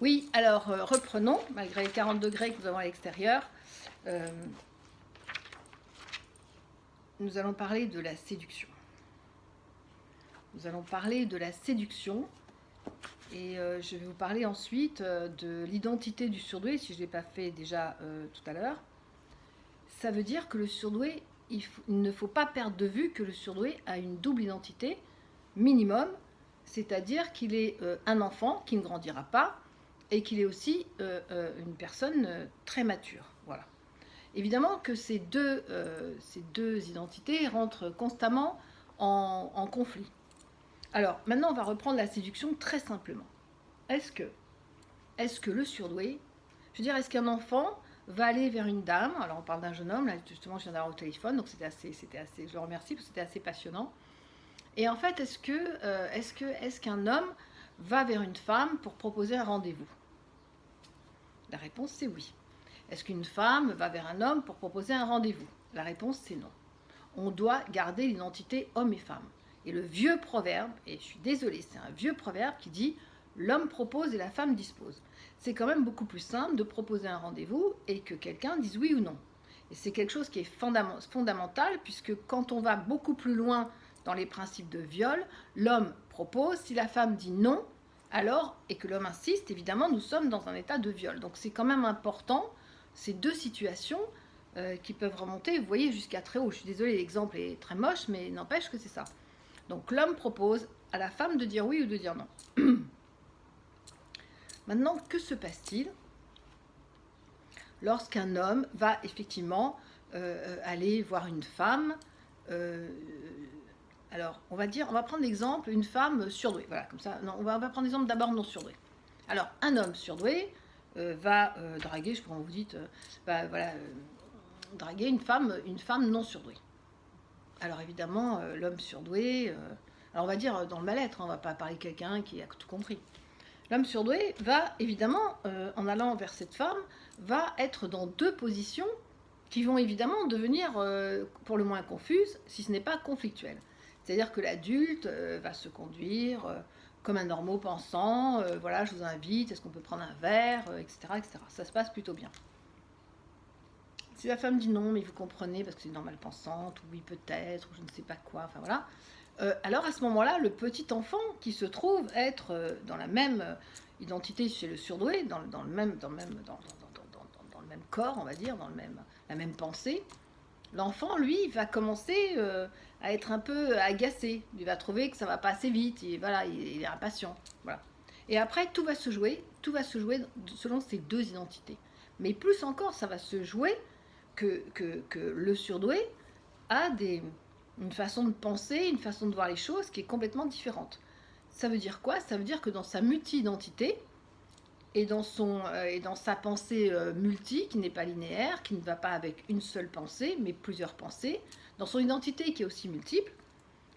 Oui, alors reprenons, malgré les 40 degrés que nous avons à l'extérieur. euh, nous allons parler de la séduction. Nous allons parler de la séduction et je vais vous parler ensuite de l'identité du surdoué, si je ne l'ai pas fait déjà tout à l'heure. Ça veut dire que le surdoué, il ne faut pas perdre de vue que le surdoué a une double identité minimum, c'est-à-dire qu'il est un enfant qui ne grandira pas et qu'il est aussi une personne très mature. Voilà. Évidemment que ces deux identités rentrent constamment en conflit. Alors, maintenant, on va reprendre la séduction très simplement. Est-ce que, est-ce que le surdoué, je veux dire, est-ce qu'un enfant va aller vers une dame, alors on parle d'un jeune homme, là justement je viens d'avoir au téléphone, donc je le remercie parce que c'était assez passionnant. Et en fait, est-ce qu'un homme va vers une femme pour proposer un rendez-vous? La réponse c'est oui. Est-ce qu'une femme va vers un homme pour proposer un rendez-vous? La réponse c'est non. On doit garder l'identité homme et femme. Et le vieux proverbe, et je suis désolée, c'est un vieux proverbe qui dit l'homme propose et la femme dispose. C'est quand même beaucoup plus simple de proposer un rendez-vous et que quelqu'un dise oui ou non. Et c'est quelque chose qui est fondamental puisque quand on va beaucoup plus loin dans les principes de viol, l'homme propose, si la femme dit non, alors, et que l'homme insiste, évidemment, nous sommes dans un état de viol. Donc c'est quand même important, ces deux situations, qui peuvent remonter, vous voyez, jusqu'à très haut. Je suis désolée, l'exemple est très moche, mais n'empêche que c'est ça. Donc l'homme propose à la femme de dire oui ou de dire non. Maintenant, que se passe-t-il lorsqu'un homme va effectivement aller voir une femme alors, on va prendre l'exemple, une femme surdouée. Voilà, comme ça. Non, on va prendre l'exemple d'abord non surdoué. Alors, un homme surdoué va draguer, je sais pas comment vous dites, voilà, draguer une femme non surdouée. Alors évidemment, l'homme surdoué, alors on va dire dans le mal-être, hein, on va pas parler de quelqu'un qui a tout compris. L'homme surdoué va évidemment, en allant vers cette femme, va être dans deux positions qui vont évidemment devenir pour le moins confuses, si ce n'est pas conflictuelles. C'est-à-dire que l'adulte va se conduire comme un normaux pensant, voilà, je vous invite, est-ce qu'on peut prendre un verre, etc., etc. Ça se passe plutôt bien. Si la femme dit non, mais vous comprenez, parce que c'est une normale pensante, ou oui peut-être, ou je ne sais pas quoi, enfin voilà. Alors à ce moment-là, le petit enfant qui se trouve être dans la même identité chez le surdoué, dans le même corps, on va dire, la même pensée, l'enfant, lui, va commencer à être un peu agacé. Il va trouver que ça va pas assez vite, et voilà, il est impatient. Voilà. Et après, tout va se jouer selon ces deux identités. Mais plus encore, ça va se jouer que le surdoué a une façon de penser, une façon de voir les choses qui est complètement différente. Ça veut dire quoi? Ça veut dire que dans sa multi-identité et dans sa pensée multi, qui n'est pas linéaire, qui ne va pas avec une seule pensée, mais plusieurs pensées, dans son identité qui est aussi multiple,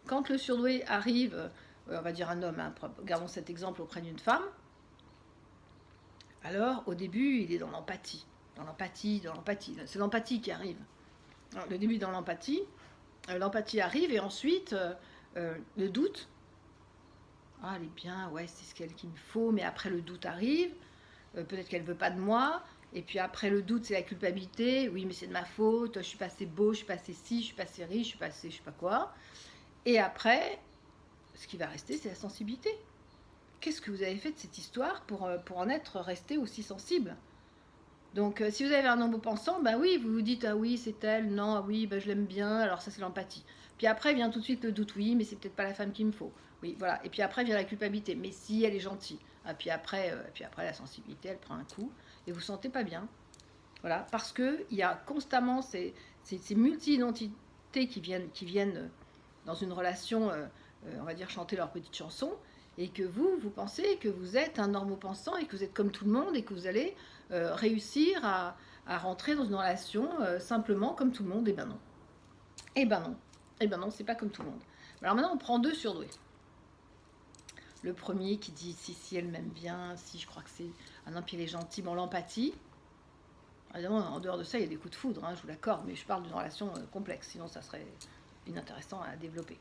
quand le surdoué arrive, on va dire un homme, hein, gardons cet exemple auprès d'une femme, alors au début il est dans l'empathie. C'est l'empathie qui arrive. Alors, le début dans l'empathie arrive et ensuite le doute. Ah, elle est bien, ouais, c'est ce qu'elle qu'il me faut, mais après le doute arrive, peut-être qu'elle veut pas de moi, et puis après le doute c'est la culpabilité, oui mais c'est de ma faute, je suis pas assez beau, je suis pas assez ci, je suis pas assez riche, je suis pas assez je sais pas quoi. Et après, ce qui va rester c'est la sensibilité. Qu'est-ce que vous avez fait de cette histoire pour en être resté aussi sensible? Donc, si vous avez un homme pensant, ben oui, vous vous dites ah oui, c'est elle, non, ah oui, ben je l'aime bien, alors ça c'est l'empathie. Puis après vient tout de suite le doute, oui, mais c'est peut-être pas la femme qu'il me faut. Oui, voilà. Et puis après vient la culpabilité, mais si elle est gentille. Ah, puis après la sensibilité, elle prend un coup et vous vous sentez pas bien. Voilà, parce que il y a constamment ces multi-identités qui viennent dans une relation, on va dire chanter leur petite chanson, et que vous pensez que vous êtes un normopensant et que vous êtes comme tout le monde et que vous allez réussir à rentrer dans une relation simplement comme tout le monde. Et ben non. Et ben non. Et ben non, c'est pas comme tout le monde. Alors maintenant, on prend deux surdoués. Le premier qui dit si elle m'aime bien, si je crois que c'est un homme, puis il est gentil, bon, l'empathie. Évidemment, en dehors de ça, il y a des coups de foudre, hein, je vous l'accorde, mais je parle d'une relation complexe, sinon ça serait inintéressant à développer.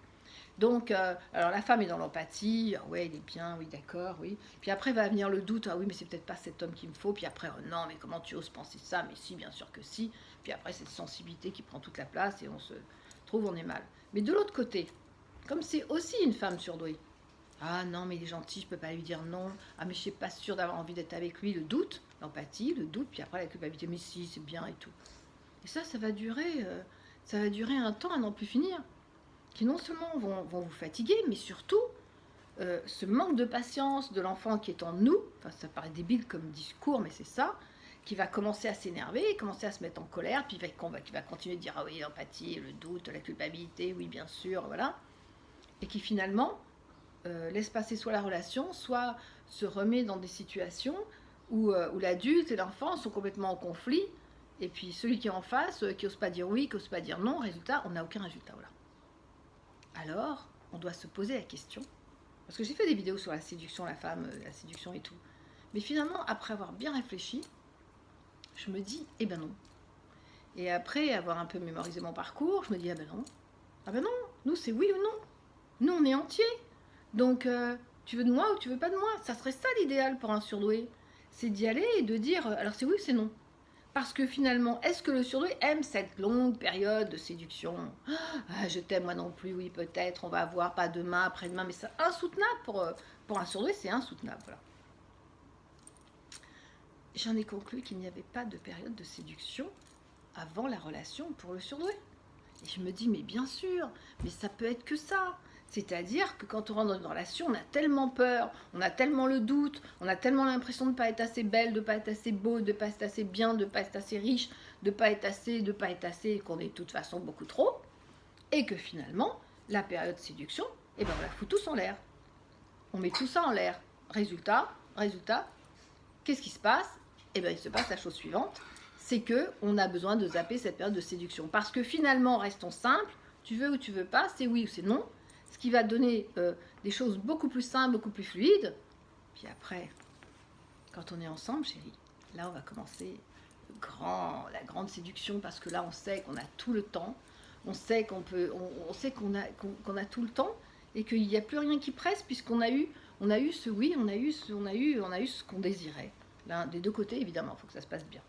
Donc, alors la femme est dans l'empathie, ah ouais, il est bien, oui, d'accord, oui. Puis après va venir le doute, ah oui, mais c'est peut-être pas cet homme qu'il me faut. Puis après, oh non, mais comment tu oses penser ça? Mais si, bien sûr que si. Puis après, cette sensibilité qui prend toute la place et on se trouve, on est mal. Mais de l'autre côté, comme c'est aussi une femme surdouée, ah non, mais il est gentil, je peux pas lui dire non. Ah, mais je suis pas sûre d'avoir envie d'être avec lui. Le doute, l'empathie, le doute, puis après la culpabilité, mais si, c'est bien et tout. Et ça ça va durer un temps à n'en plus finir. Qui non seulement vont vous fatiguer, mais surtout, ce manque de patience de l'enfant qui est en nous, enfin ça paraît débile comme discours, mais c'est ça, qui va commencer à s'énerver, commencer à se mettre en colère, puis qui va continuer de dire ah oui, l'empathie, le doute, la culpabilité, oui bien sûr, voilà, et qui finalement laisse passer soit la relation, soit se remet dans des situations où l'adulte et l'enfant sont complètement en conflit, et puis celui qui est en face, qui n'ose pas dire oui, qui n'ose pas dire non, résultat, on n'a aucun résultat, voilà. Alors, on doit se poser la question, parce que j'ai fait des vidéos sur la séduction, la femme, la séduction et tout, mais finalement, après avoir bien réfléchi, je me dis, eh ben non. Et après avoir un peu mémorisé mon parcours, je me dis, ah ben non, nous c'est oui ou non. Nous on est entier. Donc, tu veux de moi ou tu veux pas de moi? Ça serait ça l'idéal pour un surdoué. C'est d'y aller et de dire, alors c'est oui ou c'est non. Parce que finalement, est-ce que le surdoué aime cette longue période de séduction? Ah, je t'aime moi non plus, oui peut-être, on va voir, pas demain, après-demain, mais c'est insoutenable pour un surdoué, c'est insoutenable. Voilà. J'en ai conclu qu'il n'y avait pas de période de séduction avant la relation pour le surdoué. Et je me dis, mais bien sûr, mais ça peut être que ça. C'est-à-dire que quand on rentre dans une relation, on a tellement peur, on a tellement le doute, on a tellement l'impression de ne pas être assez belle, de ne pas être assez beau, de ne pas être assez bien, de ne pas être assez riche, de ne pas être assez, qu'on est de toute façon beaucoup trop, et que finalement, la période de séduction, eh ben on la fout tous en l'air. On met tout ça en l'air. Résultat, qu'est-ce qui se passe? Eh bien, il se passe la chose suivante, c'est qu'on a besoin de zapper cette période de séduction. Parce que finalement, restons simples, tu veux ou tu veux pas, c'est oui ou c'est non, ce qui va donner des choses beaucoup plus simples, beaucoup plus fluides. Puis après, quand on est ensemble, chérie, là on va commencer la grande séduction, parce que là on sait qu'on a tout le temps, on sait qu'on a tout le temps, et qu'il n'y a plus rien qui presse, puisqu'on a eu ce oui, on a eu ce qu'on désirait. L'un des deux côtés, évidemment, il faut que ça se passe bien.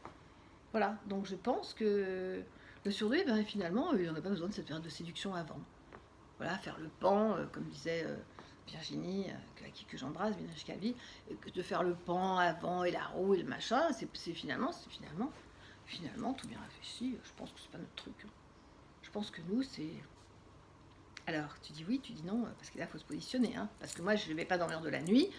Voilà, donc je pense que le surdoué, ben, finalement, on n'a pas besoin de cette période de séduction avant. Voilà, faire le pan, comme disait Virginie, que j'embrasse, Virginie Calvi, de faire le pan avant et la roue et le machin, c'est finalement tout bien réfléchi. Je pense que c'est pas notre truc. Je pense que nous, c'est... Alors, tu dis oui, tu dis non, parce que là, il faut se positionner. Hein, parce que moi, je ne vais pas dormir de la nuit